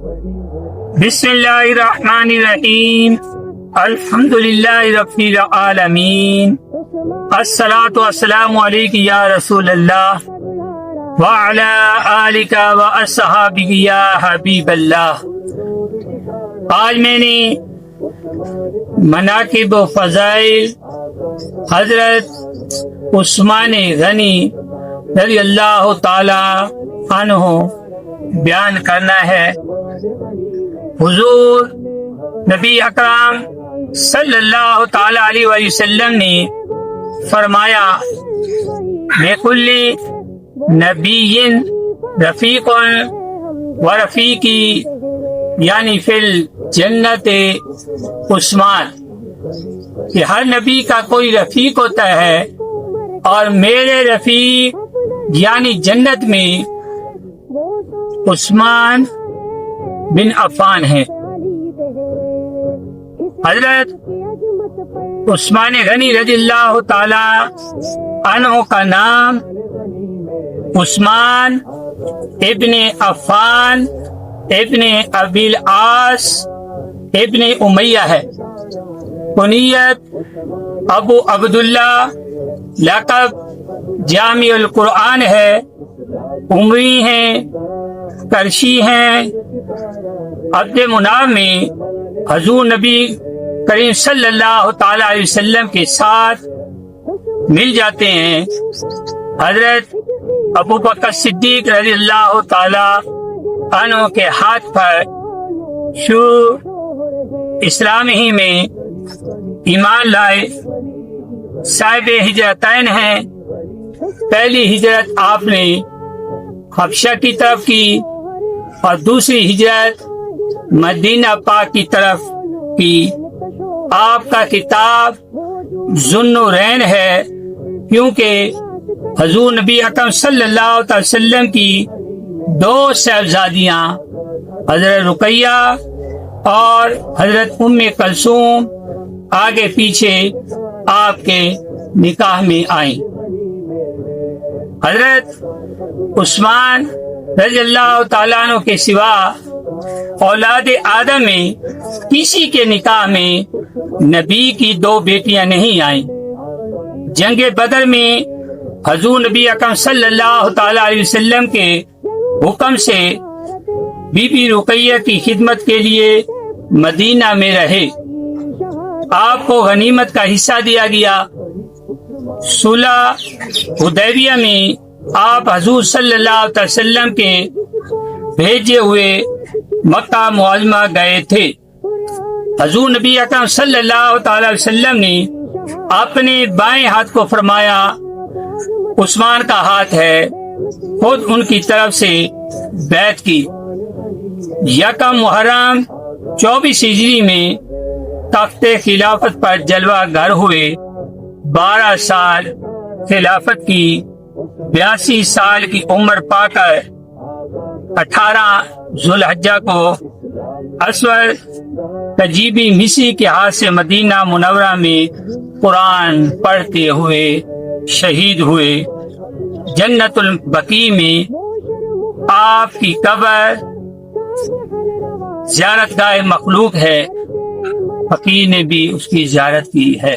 بسم اللہ الرحمن الرحیم الحمد للہ رب العالمین الصلاۃ والسلام علیک یا رسول اللہ وعلی آلک واصحابک یا حبیب اللہ۔ آج میں نے مناقب و فضائل حضرت عثمان غنی رضی اللہ تعالی عنہ بیان کرنا ہے۔ حضور نبی اکرم صلی اللہ تعالی علیہ وآلہ وسلم نے فرمایا لِكُلِّ نَبِيٍّ رَفِيقٌ وَرَفِيقِي یعنی فی الجنت عثمان، کہ ہر نبی کا کوئی رفیق ہوتا ہے اور میرے رفیق یعنی جنت میں عثمان بن عفان ہے۔ حضرت عثمان غنی رضی اللہ تعالی عنہ کا نام عثمان ابن عفان ابن ابی العاص ابن امیہ ہے۔ کنیت ابو عبداللہ، لقب جامع القرآن ہے، عمری ہیں، کرشی ہیں۔ عبد مناف میں حضور نبی کریم صلی اللہ تعالی علیہ وسلم کے ساتھ مل جاتے ہیں۔ حضرت ابو بکر صدیق رضی اللہ تعالی عنہ کے ہاتھ پر شروع اسلام ہی میں ایمان لائے، صاحب ہجرتین ہیں۔ پہلی ہجرت آپ نے حبشہ کی طرف کی اور دوسری ہجرت مدینہ پاک کی طرف کی۔ آپ کا خطاب ذوالنورین ہے، کیونکہ حضور نبی اکرم صلی اللہ علیہ وسلم کی دو صاحبزادیاں حضرت رقیہ اور حضرت ام کلثوم آگے پیچھے آپ کے نکاح میں آئیں۔ حضرت عثمان رضی اللہ تعالیٰ عنہ کے سوا اولاد آدم میں کسی کے نکاح میں نبی کی دو بیٹیاں نہیں آئیں۔ جنگ بدر میں حضور نبی اکرم صلی اللہ تعالی علیہ وسلم کے حکم سے بی بی رقیہ کی خدمت کے لیے مدینہ میں رہے۔ آپ کو غنیمت کا حصہ دیا گیا۔ صلح حدیبیہ میں آپ حضور صلی اللہ علیہ وسلم کے بھیجے ہوئے مکہ معظمہ گئے تھے۔ حضور نبی اکرم صلی اللہ تعالی وسلم نے اپنے بائیں ہاتھ کو فرمایا عثمان کا ہاتھ ہے، خود ان کی طرف سے بیعت کی۔ یکم محرم 24 ہجری میں تخت خلافت پر جلوہ گر ہوئے۔ 12 سال خلافت کی، 82 سال کی عمر پا کر 18 ذوالحجہ کو اسود تجیبی مصری کے ہاتھ سے مدینہ منورہ میں قرآن پڑھتے ہوئے شہید ہوئے۔ جنت البقیع میں آپ کی قبر زیارت گاہ مخلوق ہے، فقیر نے بھی اس کی زیارت کی ہے۔